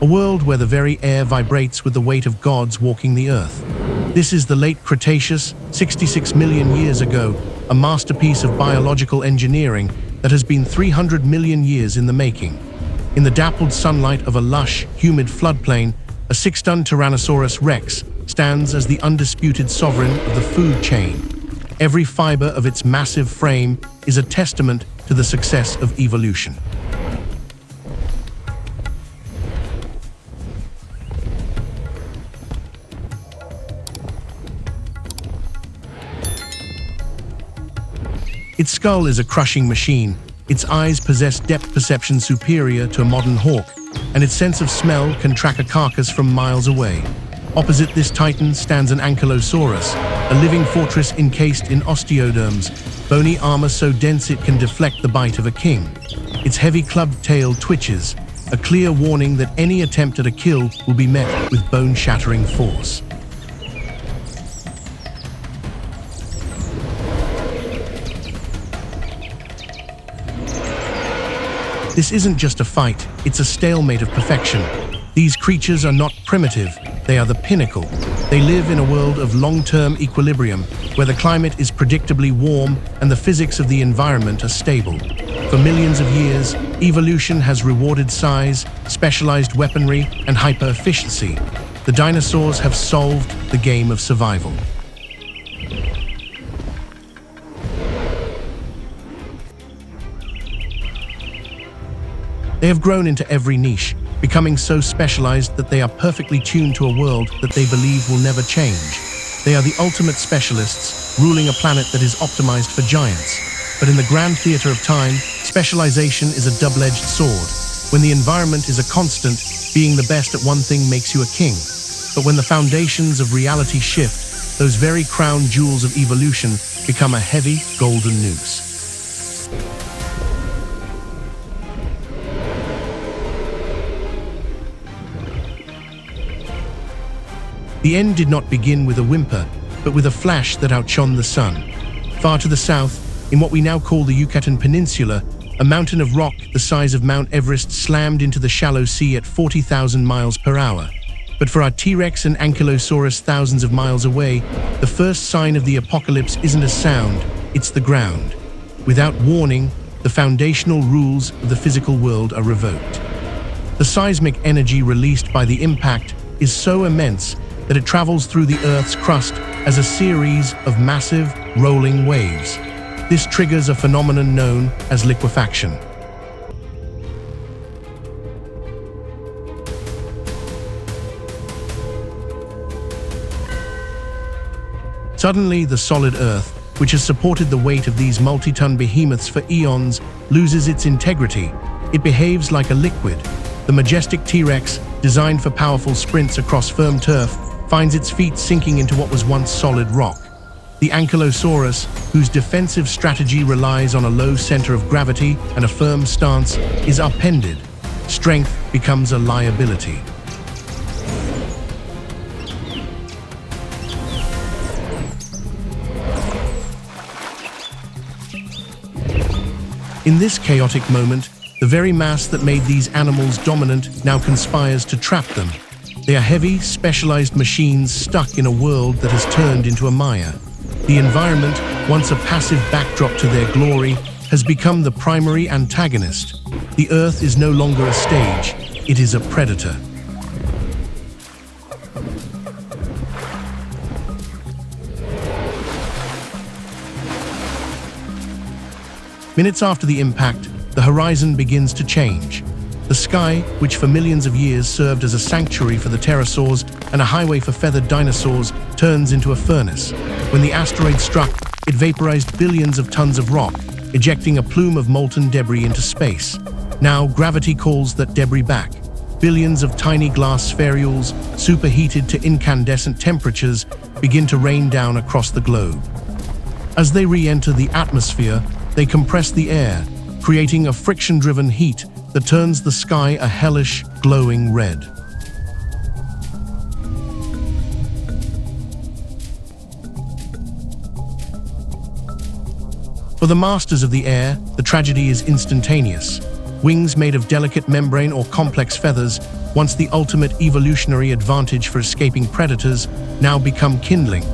a world where the very air vibrates with the weight of gods walking the earth. This is the late Cretaceous, 66 million years ago, a masterpiece of biological engineering that has been 300 million years in the making. In the dappled sunlight of a lush, humid floodplain, a 6-ton Tyrannosaurus Rex stands as the undisputed sovereign of the food chain. Every fiber of its massive frame is a testament to the success of evolution. Its skull is a crushing machine, its eyes possess depth perception superior to a modern hawk, and its sense of smell can track a carcass from miles away. Opposite this titan stands an Ankylosaurus, a living fortress encased in osteoderms, bony armor so dense it can deflect the bite of a king. Its heavy clubbed tail twitches, a clear warning that any attempt at a kill will be met with bone-shattering force. This isn't just a fight, it's a stalemate of perfection. These creatures are not primitive, they are the pinnacle. They live in a world of long-term equilibrium, where the climate is predictably warm and the physics of the environment are stable. For millions of years, evolution has rewarded size, specialized weaponry, and hyper-efficiency. The dinosaurs have solved the game of survival. They have grown into every niche, becoming so specialized that they are perfectly tuned to a world that they believe will never change. They are the ultimate specialists, ruling a planet that is optimized for giants. But in the grand theater of time, specialization is a double-edged sword. When the environment is a constant, being the best at one thing makes you a king. But when the foundations of reality shift, those very crown jewels of evolution become a heavy, golden noose. The end did not begin with a whimper, but with a flash that outshone the sun. Far to the south, in what we now call the Yucatan Peninsula, a mountain of rock the size of Mount Everest slammed into the shallow sea at 40,000 miles per hour. But for our T-Rex and Ankylosaurus thousands of miles away, the first sign of the apocalypse isn't a sound, it's the ground. Without warning, the foundational rules of the physical world are revoked. The seismic energy released by the impact is so immense that it travels through the Earth's crust as a series of massive, rolling waves. This triggers a phenomenon known as liquefaction. Suddenly, the solid Earth, which has supported the weight of these multi-ton behemoths for eons, loses its integrity. It behaves like a liquid. The majestic T-Rex, designed for powerful sprints across firm turf, finds its feet sinking into what was once solid rock. The Ankylosaurus, whose defensive strategy relies on a low center of gravity and a firm stance, is upended. Strength becomes a liability. In this chaotic moment, the very mass that made these animals dominant now conspires to trap them. They are heavy, specialized machines stuck in a world that has turned into a mire. The environment, once a passive backdrop to their glory, has become the primary antagonist. The Earth is no longer a stage, it is a predator. Minutes after the impact, the horizon begins to change. The sky, which for millions of years served as a sanctuary for the pterosaurs and a highway for feathered dinosaurs, turns into a furnace. When the asteroid struck, it vaporized billions of tons of rock, ejecting a plume of molten debris into space. Now, gravity calls that debris back. Billions of tiny glass spherules, superheated to incandescent temperatures, begin to rain down across the globe. As they re-enter the atmosphere, they compress the air, creating a friction-driven heat that turns the sky a hellish, glowing red. For the masters of the air, the tragedy is instantaneous. Wings made of delicate membrane or complex feathers, once the ultimate evolutionary advantage for escaping predators, now become kindling.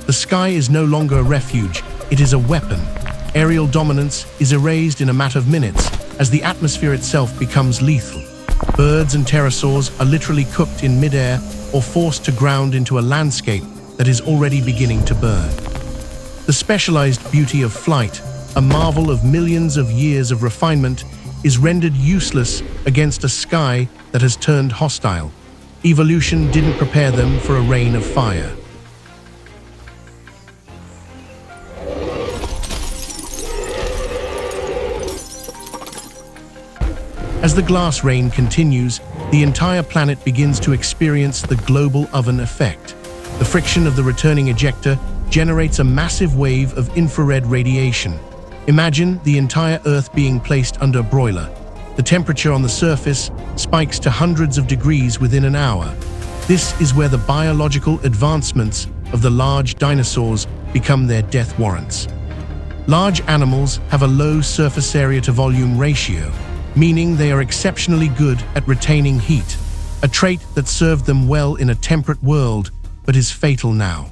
The sky is no longer a refuge, it is a weapon. Aerial dominance is erased in a matter of minutes as the atmosphere itself becomes lethal. Birds and pterosaurs are literally cooked in midair or forced to ground into a landscape that is already beginning to burn. The specialized beauty of flight, a marvel of millions of years of refinement, is rendered useless against a sky that has turned hostile. Evolution didn't prepare them for a rain of fire. As the glass rain continues, the entire planet begins to experience the global oven effect. The friction of the returning ejector generates a massive wave of infrared radiation. Imagine the entire Earth being placed under a broiler. The temperature on the surface spikes to hundreds of degrees within an hour. This is where the biological advancements of the large dinosaurs become their death warrants. Large animals have a low surface area to volume ratio, meaning they are exceptionally good at retaining heat, a trait that served them well in a temperate world, but is fatal now.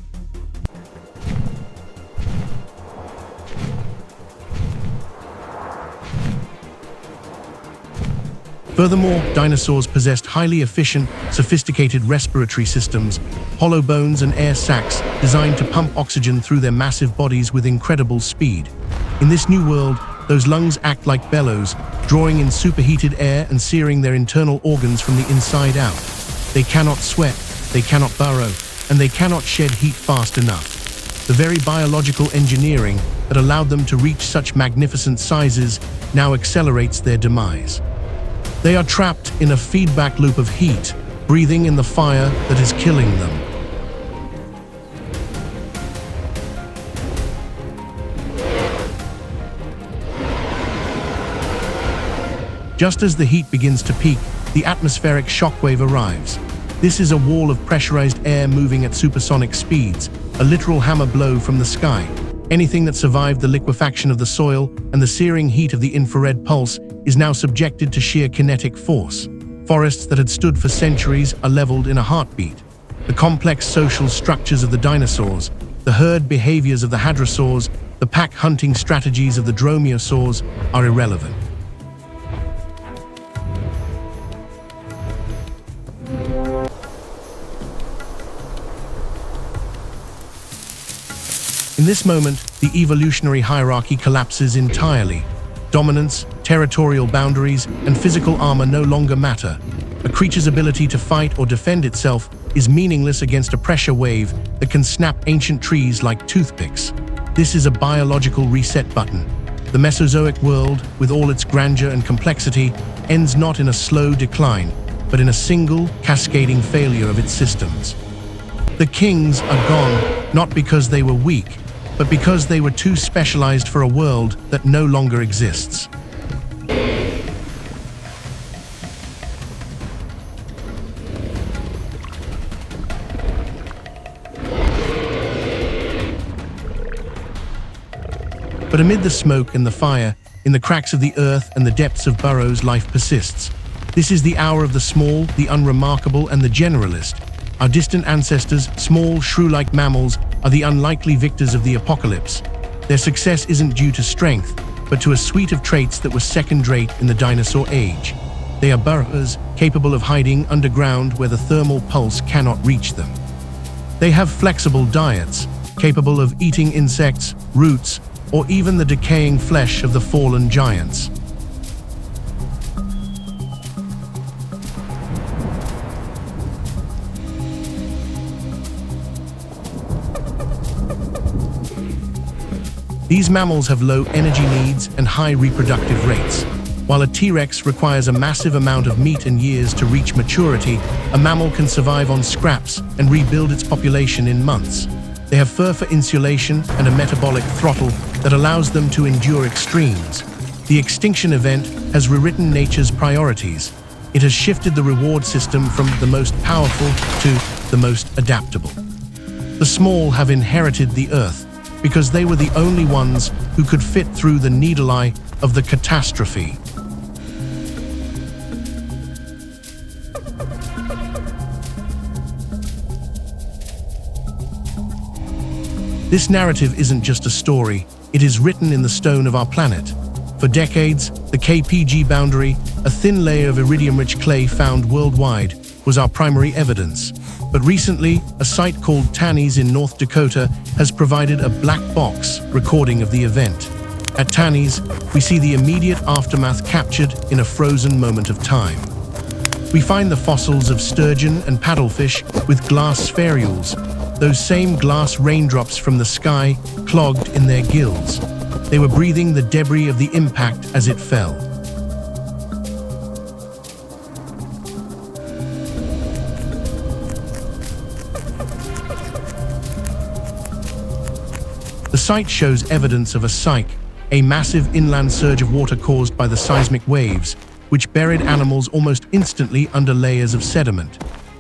Furthermore, dinosaurs possessed highly efficient, sophisticated respiratory systems, hollow bones and air sacs designed to pump oxygen through their massive bodies with incredible speed. In this new world, those lungs act like bellows, drawing in superheated air and searing their internal organs from the inside out. They cannot sweat, they cannot burrow, and they cannot shed heat fast enough. The very biological engineering that allowed them to reach such magnificent sizes now accelerates their demise. They are trapped in a feedback loop of heat, breathing in the fire that is killing them. Just as the heat begins to peak, the atmospheric shockwave arrives. This is a wall of pressurized air moving at supersonic speeds, a literal hammer blow from the sky. Anything that survived the liquefaction of the soil and the searing heat of the infrared pulse is now subjected to sheer kinetic force. Forests that had stood for centuries are leveled in a heartbeat. The complex social structures of the dinosaurs, the herd behaviors of the hadrosaurs, the pack hunting strategies of the dromaeosaurs are irrelevant. In this moment, the evolutionary hierarchy collapses entirely. Dominance, territorial boundaries, and physical armor no longer matter. A creature's ability to fight or defend itself is meaningless against a pressure wave that can snap ancient trees like toothpicks. This is a biological reset button. The Mesozoic world, with all its grandeur and complexity, ends not in a slow decline, but in a single, cascading failure of its systems. The kings are gone, not because they were weak, but because they were too specialized for a world that no longer exists. But amid the smoke and the fire, in the cracks of the earth and the depths of burrows, life persists. This is the hour of the small, the unremarkable, and the generalist. Our distant ancestors, small, shrew-like mammals, are the unlikely victors of the apocalypse. Their success isn't due to strength, but to a suite of traits that were second-rate in the dinosaur age. They are burrowers, capable of hiding underground where the thermal pulse cannot reach them. They have flexible diets, capable of eating insects, roots, or even the decaying flesh of the fallen giants. These mammals have low energy needs and high reproductive rates. While a T-Rex requires a massive amount of meat and years to reach maturity, a mammal can survive on scraps and rebuild its population in months. They have fur for insulation and a metabolic throttle that allows them to endure extremes. The Extinction event has rewritten nature's priorities. It has shifted the reward system from the most powerful to the most adaptable. The small have inherited the earth, because they were the only ones who could fit through the needle eye of the catastrophe. This narrative isn't just a story, it is written in the stone of our planet. For decades, the KPG boundary, a thin layer of iridium-rich clay found worldwide, was our primary evidence. But recently, a site called Tanis in North Dakota has provided a black box recording of the event. At Tanis, we see the immediate aftermath captured in a frozen moment of time. We find the fossils of sturgeon and paddlefish with glass spherules, those same glass raindrops from the sky clogged in their gills. They were breathing the debris of the impact as it fell. The site shows evidence of a cyc, a massive inland surge of water caused by the seismic waves, which buried animals almost instantly under layers of sediment.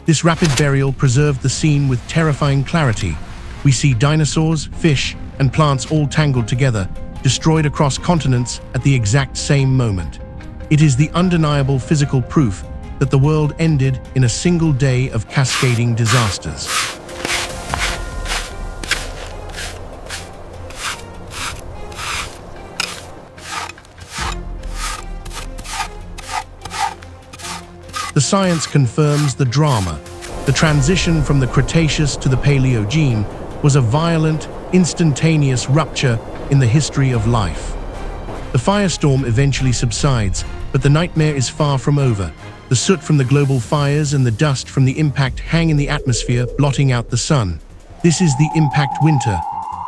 This rapid burial preserved the scene with terrifying clarity. We see dinosaurs, fish, and plants all tangled together, destroyed across continents at the exact same moment. It is the undeniable physical proof that the world ended in a single day of cascading disasters. The science confirms the drama. The transition from the Cretaceous to the Paleogene was a violent, instantaneous rupture in the history of life. The firestorm eventually subsides, but the nightmare is far from over. The soot from the global fires and the dust from the impact hang in the atmosphere, blotting out the sun. This is the impact winter.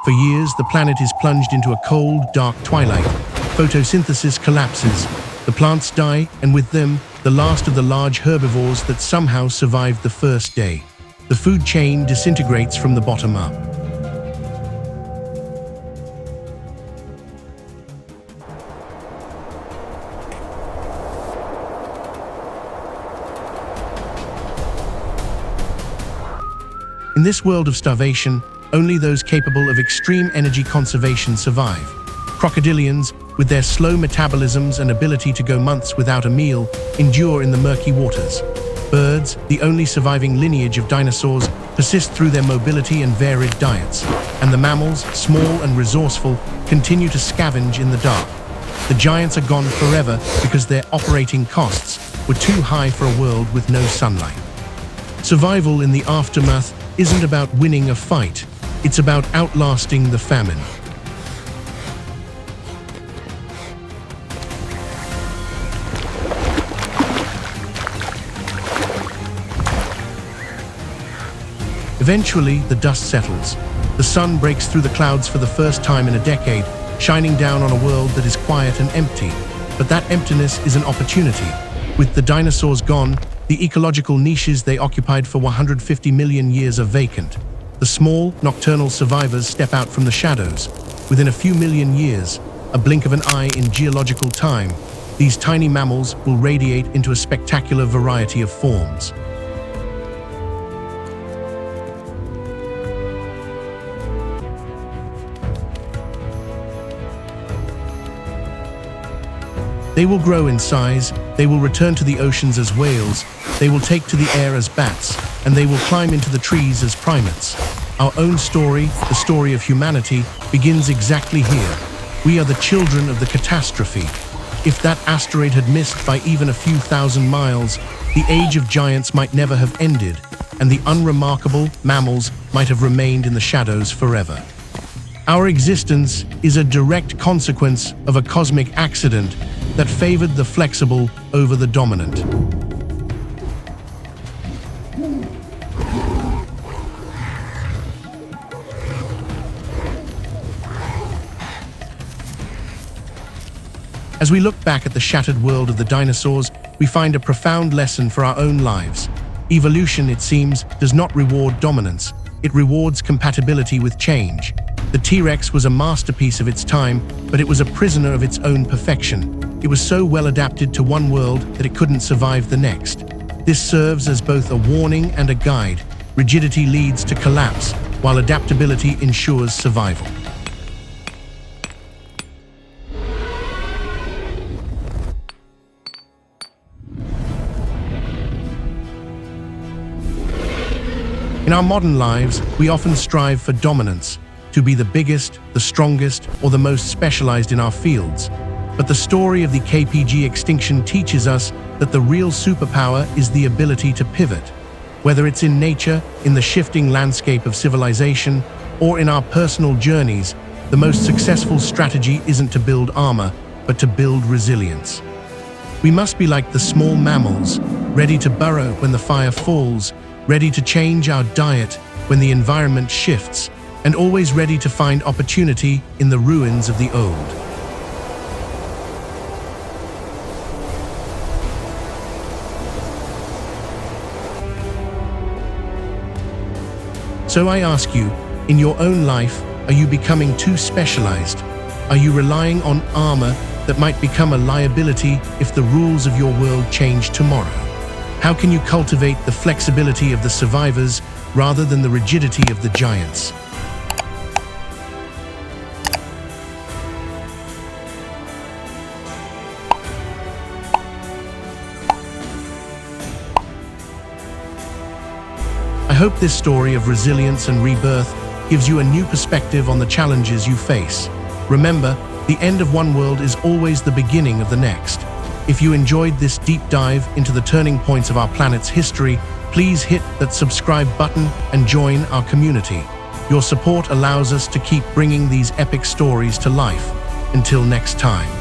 For years, the planet is plunged into a cold, dark twilight. Photosynthesis collapses. The plants die, and with them, the last of the large herbivores that somehow survived the first day. The food chain disintegrates from the bottom up. In this world of starvation, only those capable of extreme energy conservation survive. Crocodilians, with their slow metabolisms and ability to go months without a meal, endure in the murky waters. Birds, the only surviving lineage of dinosaurs, persist through their mobility and varied diets. And the mammals, small and resourceful, continue to scavenge in the dark. The giants are gone forever because their operating costs were too high for a world with no sunlight. Survival in the aftermath isn't about winning a fight, it's about outlasting the famine. Eventually, the dust settles. The sun breaks through the clouds for the first time in a decade, shining down on a world that is quiet and empty. But that emptiness is an opportunity. With the dinosaurs gone, the ecological niches they occupied for 150 million years are vacant. The small, nocturnal survivors step out from the shadows. Within a few million years, a blink of an eye in geological time, these tiny mammals will radiate into a spectacular variety of forms. They will grow in size, they will return to the oceans as whales, they will take to the air as bats, and they will climb into the trees as primates. Our own story, the story of humanity, begins exactly here. We are the children of the catastrophe. If that asteroid had missed by even a few thousand miles, the age of giants might never have ended, and the unremarkable mammals might have remained in the shadows forever. Our existence is a direct consequence of a cosmic accident that favored the flexible over the dominant. As we look back at the shattered world of the dinosaurs, we find a profound lesson for our own lives. Evolution, it seems, does not reward dominance. It rewards compatibility with change. The T-Rex was a masterpiece of its time, but it was a prisoner of its own perfection. It was so well adapted to one world that it couldn't survive the next. This serves as both a warning and a guide. Rigidity leads to collapse, while adaptability ensures survival. In our modern lives, we often strive for dominance. to be the biggest, the strongest, or the most specialized in our fields. But the story of the KPG extinction teaches us that the real superpower is the ability to pivot. Whether it's in nature, in the shifting landscape of civilization, or in our personal journeys, the most successful strategy isn't to build armor, but to build resilience. We must be like the small mammals, ready to burrow when the fire falls, ready to change our diet when the environment shifts, and always ready to find opportunity in the ruins of the old. So I ask you, in your own life, are you becoming too specialized? Are you relying on armor that might become a liability if the rules of your world change tomorrow? How can you cultivate the flexibility of the survivors rather than the rigidity of the giants? I hope this story of resilience and rebirth gives you a new perspective on the challenges you face. Remember, the end of one world is always the beginning of the next. If you enjoyed this deep dive into the turning points of our planet's history, please hit that subscribe button and join our community. Your support allows us to keep bringing these epic stories to life. Until next time.